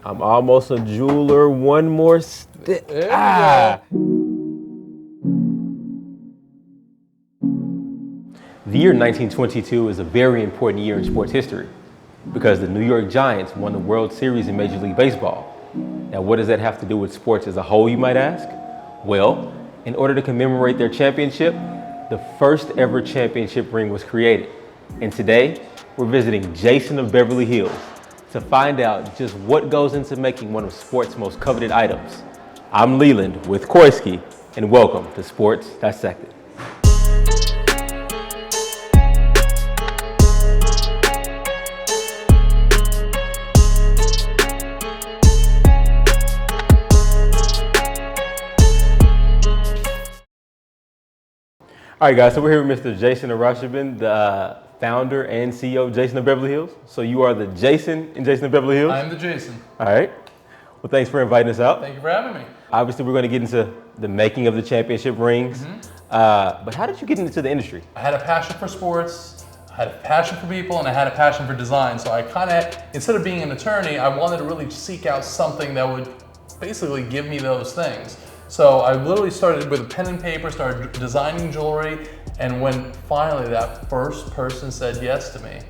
I'm almost a jeweler. One more step. There we go. The year 1922 is a very important year in sports history because the New York Giants won the World Series in Major League Baseball. Now, what does that have to do with sports as a whole, you might ask? Well, in order to commemorate their championship, the first ever championship ring was created. And today, we're visiting Jason of Beverly Hills to find out just what goes into making one of sports' most coveted items. I'm Leland with Koisky, and welcome to Sports Dissected. All right, guys, so we're here with Mr. Jason Arashabin, the founder and CEO of Jason of Beverly Hills. So you are the Jason in Jason of Beverly Hills? I'm the Jason. All right. Well, thanks for inviting us out. Thank you for having me. Obviously, we're going to get into the making of the championship rings. But how did you get into the industry? I had a passion for sports, I had a passion for people, and I had a passion for design. So I kind of, instead of being an attorney, I wanted to really seek out something that would basically give me those things. So I literally started with a pen and paper, started designing jewelry, and when finally that first person said yes to me,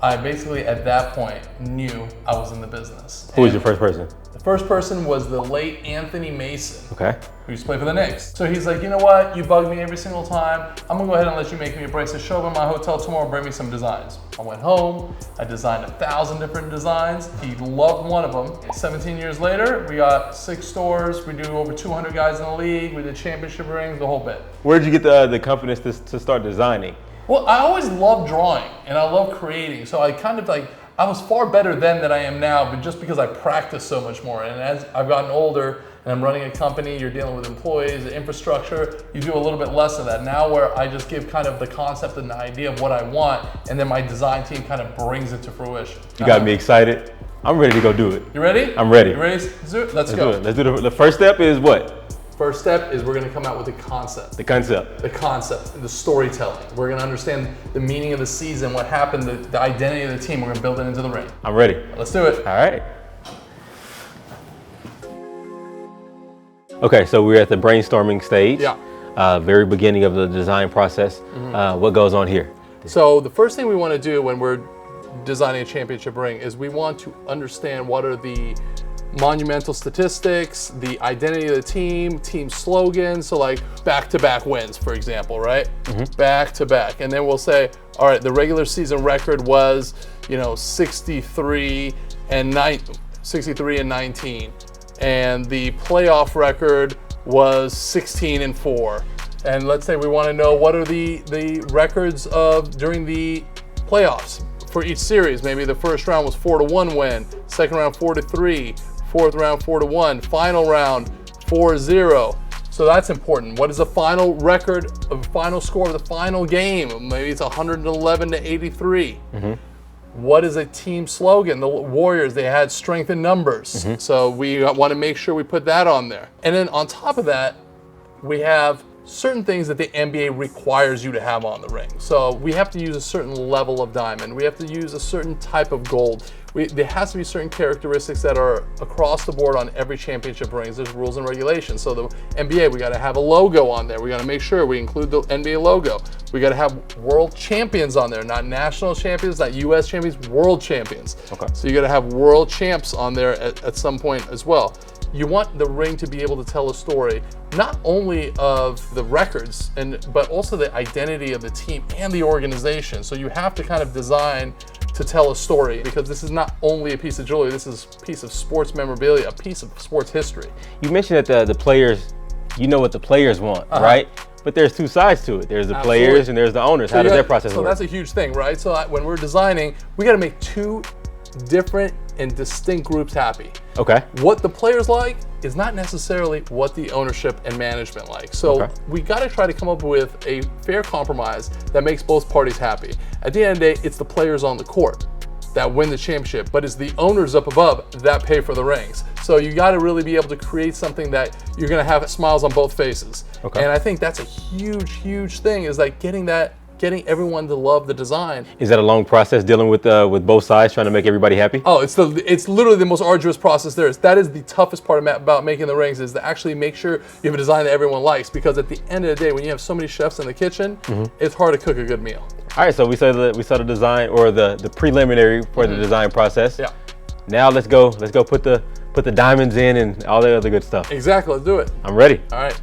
I basically at that point knew I was in the business. Who was your first person? The first person was the late Anthony Mason, Okay. who used to play for the Knicks. So he's like, you know what, you bug me every single time. I'm gonna go ahead and let you make me a bracelet. Show up at my hotel tomorrow, bring me some designs. I went home, I designed 1,000 different designs. He loved one of them. 17 years later, we got 6 stores. We do over 200 guys in the league. We did championship rings, the whole bit. Where did you get the confidence to start designing? Well, I always loved drawing and I love creating. So I kind of I was far better then than I am now, but just because I practice so much more. And as I've gotten older and I'm running a company, you're dealing with employees, infrastructure, you do a little bit less of that. Now where I just give kind of the concept and the idea of what I want, and then my design team kind of brings it to fruition. You got me excited. I'm ready to go do it. You ready? I'm ready. You ready? Let's do it. Let's go. Do it. Let's do the first step is what? First step is we're gonna come out with the concept. The concept. The concept, the storytelling. We're gonna understand the meaning of the season, what happened, the identity of the team. We're gonna build it into the ring. I'm ready. Let's do it. All right. Okay, so we're at the brainstorming stage. Yeah. Very beginning of the design process. What goes on here? So the first thing we wanna do when we're designing a championship ring is we want to understand what are the monumental statistics, the identity of the team slogan. So like back-to-back wins, for example, right? Back-to-back. And then we'll say, all right, the regular season record was, 63 and 19. And the playoff record was 16 and 4. And let's say we want to know what are the records of during the playoffs for each series. Maybe the first round was 4-1 win, second round 4-3, fourth round 4-1, final round 4-0. So that's important. What is the final record of final score of the final game? Maybe it's 111-83. What is a team slogan? The Warriors, they had strength in numbers. So we want to make sure we put that on there. And then on top of that, we have certain things that the NBA requires you to have on the ring. So we have to use a certain level of diamond. We have to use a certain type of gold. There has to be certain characteristics that are across the board on every championship rings. There's rules and regulations. So the NBA, we got to have a logo on there. We got to make sure we include the NBA logo. We got to have world champions on there, not national champions, not US champions, world champions. Okay. So you got to have world champs on there at some point as well. You want the ring to be able to tell a story, not only of the records, but also the identity of the team and the organization. So you have to kind of design to tell a story, because this is not only a piece of jewelry, this is a piece of sports memorabilia, a piece of sports history. You mentioned that the players, you know what the players want, right? But there's 2 sides to it. There's the players and there's the owners. How does that process work? So that's a huge thing, right? So when we're designing, we got to make 2 different and distinct groups happy. Okay. What the players like is not necessarily what the ownership and management like. So we got to try to come up with a fair compromise that makes both parties happy. At the end of the day, it's the players on the court that win the championship, but it's the owners up above that pay for the rings. So you got to really be able to create something that you're going to have smiles on both faces. And I think that's a huge thing, is like getting getting everyone to love the design. Is that a long process dealing with both sides, trying to make everybody happy? Oh, it's literally the most arduous process there is. That is the toughest part about making the rings, is to actually make sure you have a design that everyone likes, because at the end of the day, when you have so many chefs in the kitchen, it's hard to cook a good meal. All right, so we saw the design, or the preliminary for the design process. Yeah. Now let's go put the diamonds in and all the other good stuff. Exactly, let's do it. I'm ready. All right.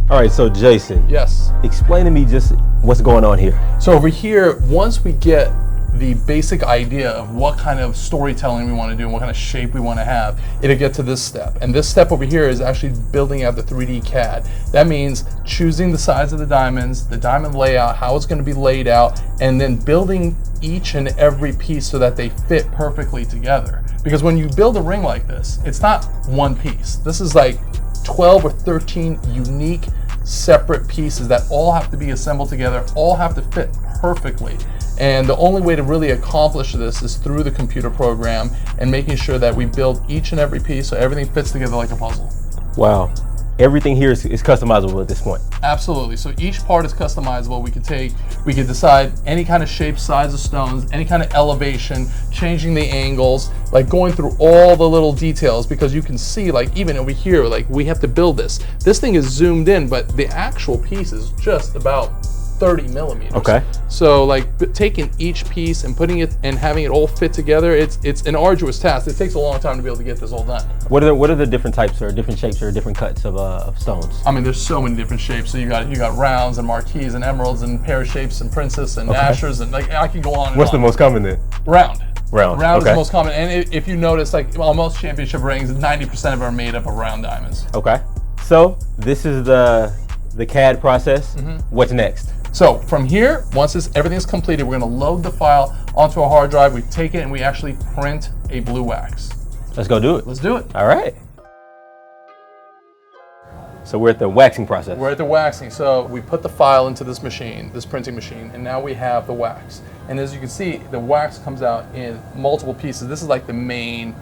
All right, so Jason. Yes. Explain to me just what's going on here. So over here, once we get the basic idea of what kind of storytelling we want to do and what kind of shape we want to have, it'll get to this step. And this step over here is actually building out the 3D CAD. That means choosing the size of the diamonds, the diamond layout, how it's going to be laid out, and then building each and every piece so that they fit perfectly together. Because when you build a ring like this, it's not one piece. This is like 12 or 13 unique separate pieces that all have to be assembled together, all have to fit perfectly. And the only way to really accomplish this is through the computer program and making sure that we build each and every piece so everything fits together like a puzzle. Wow. Everything here is customizable at this point. Absolutely. So each part is customizable. We could decide any kind of shape, size of stones, any kind of elevation, changing the angles, like going through all the little details, because you can see, like even over here, like we have to build this. This thing is zoomed in, but the actual piece is just about 30 millimeters. Okay. So like taking each piece and putting it and having it all fit together, it's an arduous task. It takes a long time to be able to get this all done. What are the different types or different shapes or different cuts of stones? I mean, there's so many different shapes. So you got rounds and marquise and emeralds and pear shapes and princess and ashers, and like I can go on and What's on. the most common then? Round. Round. Round okay. is the most common. And if you notice, like on most championship rings, 90% of them are made up of round diamonds. Okay. So this is the CAD process. What's next? So from here, once everything is completed, we're going to load the file onto a hard drive. We take it and we actually print a blue wax. Let's go do it. Let's do it. All right. So we're at the waxing process. We're at the waxing. So we put the file into this machine, this printing machine, and now we have the wax. And as you can see, the wax comes out in multiple pieces. This is like the main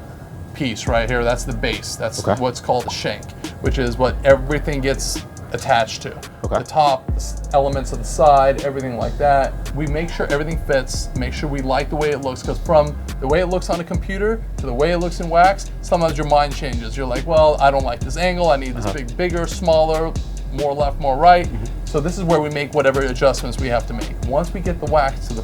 piece right here. That's the base. That's what's called a shank, which is what everything gets attached to. Okay. The top, elements of the side, everything like that. We make sure everything fits, make sure we like the way it looks, because from the way it looks on a computer to the way it looks in wax, sometimes your mind changes. You're like, well, I don't like this angle, I need this bigger, smaller, more left, more right. So this is where we make whatever adjustments we have to make. Once we get the wax to the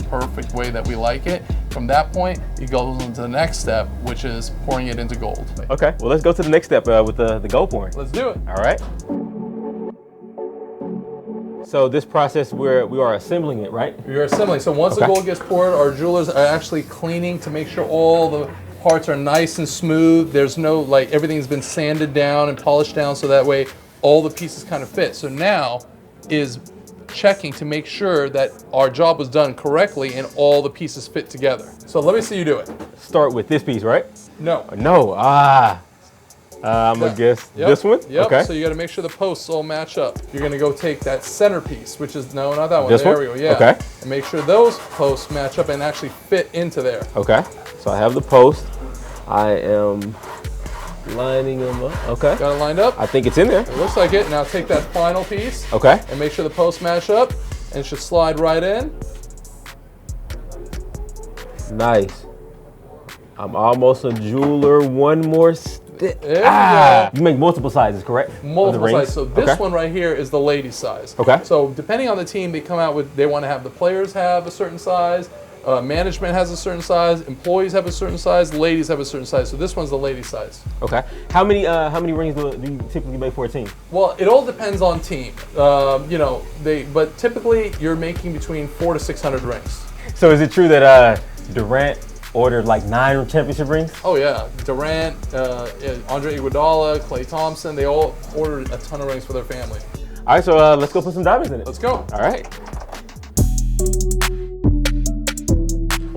perfect way that we like it, from that point, it goes into the next step, which is pouring it into gold. Okay, well let's go to the next step with the gold pouring. Let's do it. All right. So this process, we are assembling it, right? You're assembling. So once the gold gets poured, our jewelers are actually cleaning to make sure all the parts are nice and smooth. There's no, like, everything's been sanded down and polished down, so that way all the pieces kind of fit. So now is checking to make sure that our job was done correctly and all the pieces fit together. So let me see you do it. Start with this piece, right? No. No. I'm gonna guess this one. Yep. Okay. So you got to make sure the posts all match up. You're gonna go take that center piece, which is no, not that one. This there one? we go. Yeah. Okay. And make sure those posts match up and actually fit into there. Okay. So I have the post. I am lining them up. Okay. Got it lined up? I think it's in there. It looks like it. Now take that final piece. Okay. And make sure the posts match up, and it should slide right in. Nice. I'm almost a jeweler. One more step. There we go. You make multiple sizes, correct? Multiple sizes. So this one right here is the lady size. Okay. So depending on the team, they come out with, they want to have the players have a certain size, management has a certain size, employees have a certain size, ladies have a certain size. So this one's the lady size. Okay. How many rings do you typically make for a team? Well, it all depends on team. You know, but typically you're making between 400 to 600 rings. So is it true that Durant ordered like 9 championship rings? Oh yeah, Durant, Andre Iguodala, Klay Thompson, they all ordered a ton of rings for their family. All right, so let's go put some diamonds in it. Let's go. All right.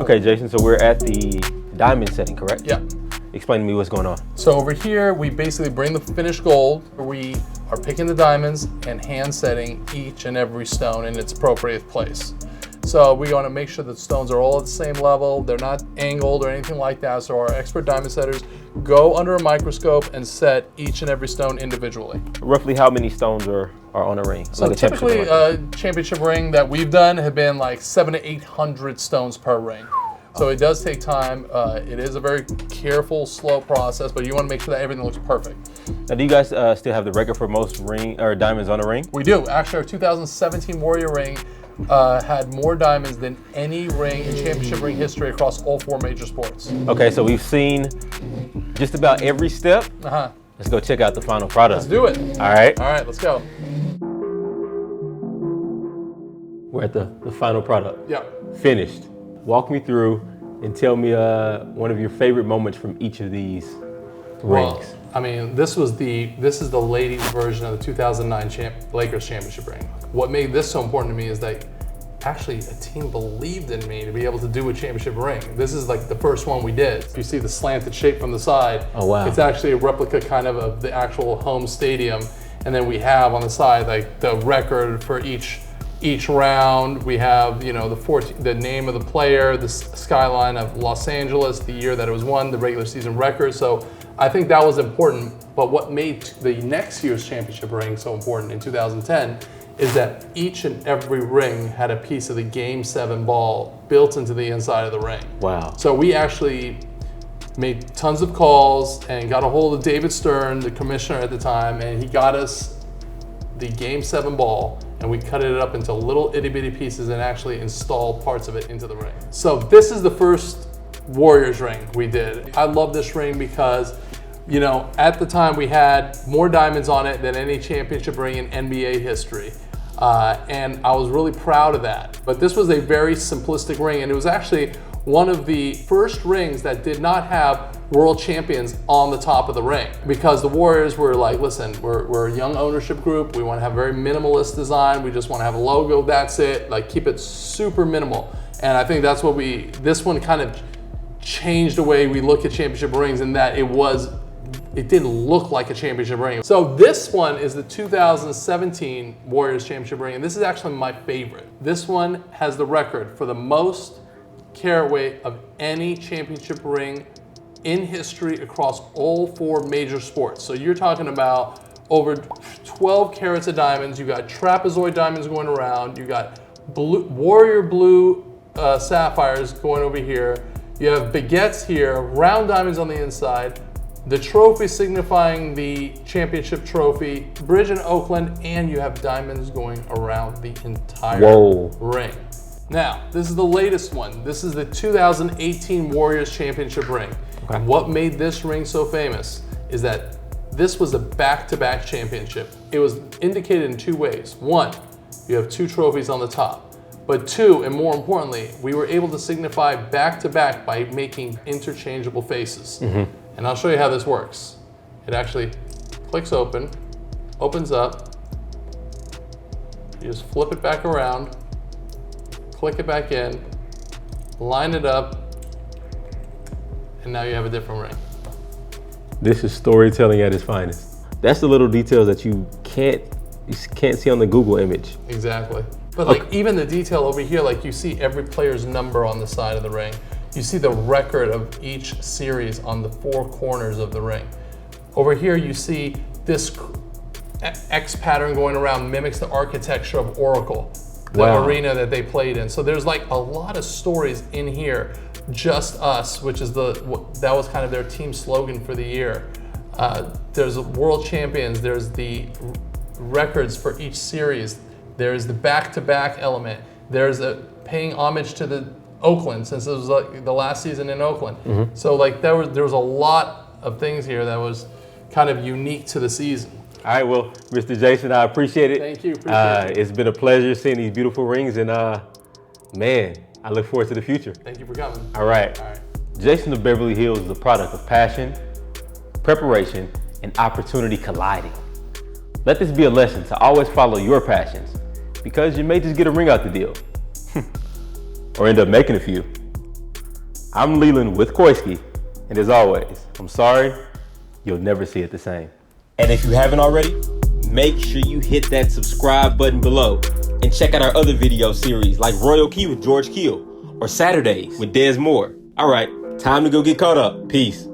Okay, Jason, so we're at the diamond setting, correct? Yeah. Explain to me what's going on. So over here, we basically bring the finished gold. We are picking the diamonds and hand setting each and every stone in its appropriate place. So we want to make sure that stones are all at the same level. They're not angled or anything like that. So our expert diamond setters go under a microscope and set each and every stone individually. Roughly how many stones are on a ring? So like a typically championship ring? a championship ring that we've done have been like 700 to 800 stones per ring. So it does take time. It is a very careful, slow process, but you want to make sure that everything looks perfect. Now, do you guys still have the record for most diamonds on a ring? We do. Actually, our 2017 Warrior ring had more diamonds than any ring in championship ring history across all 4 major sports. Okay, so we've seen just about every step. Let's go check out the final product. Let's do it. All right. All right, let's go. We're at the final product. Yeah. Finished. Walk me through and tell me one of your favorite moments from each of these rings. Well, I mean, this is the ladies' version of the 2009 Lakers championship ring. What made this so important to me is that actually a team believed in me to be able to do a championship ring. This is like the first one we did. You see the slanted shape from the side. Oh, wow. It's actually a replica kind of the actual home stadium. And then we have on the side like the record for each round. We have, you know, the name of the player, the skyline of Los Angeles, the year that it was won, the regular season record. So I think that was important. But what made the next year's championship ring so important in 2010 is that each and every ring had a piece of the Game 7 ball built into the inside of the ring. Wow. So we actually made tons of calls and got a hold of David Stern, the commissioner at the time, and he got us the Game 7 ball, and we cut it up into little itty bitty pieces and actually installed parts of it into the ring. So this is the first Warriors ring we did. I love this ring because, you know, at the time we had more diamonds on it than any championship ring in NBA history. And I was really proud of that. But this was a very simplistic ring, and it was actually one of the first rings that did not have world champions on the top of the ring, because the Warriors were like, listen, we're a young ownership group. We want to have a very minimalist design. We just want to have a logo. That's it. Like, keep it super minimal. And I think that's what this one kind of changed the way we look at championship rings, in that it didn't look like a championship ring. So this one is the 2017 Warriors championship ring, and this is actually my favorite. This one has the record for the most carat weight of any championship ring in history across all 4 major sports. So you're talking about over 12 carats of diamonds. You got trapezoid diamonds going around. You got Warrior blue sapphires going over here. You have baguettes here, round diamonds on the inside, the trophy signifying the championship trophy, bridge in Oakland, and you have diamonds going around the entire ring. Now, this is the latest one. This is the 2018 Warriors championship ring. Okay. And what made this ring so famous is that this was a back-to-back championship. It was indicated in 2 ways. 1, you have 2 trophies on the top. But 2, and more importantly, we were able to signify back-to-back by making interchangeable faces. Mm-hmm. And I'll show you how this works. It actually clicks open, opens up. You just flip it back around, click it back in, line it up, and now you have a different ring. This is storytelling at its finest. That's the little details that you can't see on the Google image. Exactly. But like even the detail over here, like you see every player's number on the side of the ring. You see the record of each series on the 4 corners of the ring. Over here you see this X pattern going around mimics the architecture of Oracle, the arena that they played in. So there's like a lot of stories in here. Just Us, which is that was kind of their team slogan for the year. There's world champions. There's the records for each series. There's the back-to-back element. There's paying homage to the Oakland, since it was like the last season in Oakland. Mm-hmm. So like there was a lot of things here that was kind of unique to the season. All right, well, Mr. Jason, I appreciate it. Thank you. Appreciate it. It's been a pleasure seeing these beautiful rings, and man, I look forward to the future. Thank you for coming. All right. Jason of Beverly Hills is a product of passion, preparation, and opportunity colliding. Let this be a lesson to always follow your passions, because you may just get a ring out the deal, or end up making a few. I'm Leland with Koisky, and as always, I'm sorry, you'll never see it the same. And if you haven't already, make sure you hit that subscribe button below And check out our other video series like Royal Key with George Keel or Saturdays with Des Moore. All right, time to go get caught up. Peace.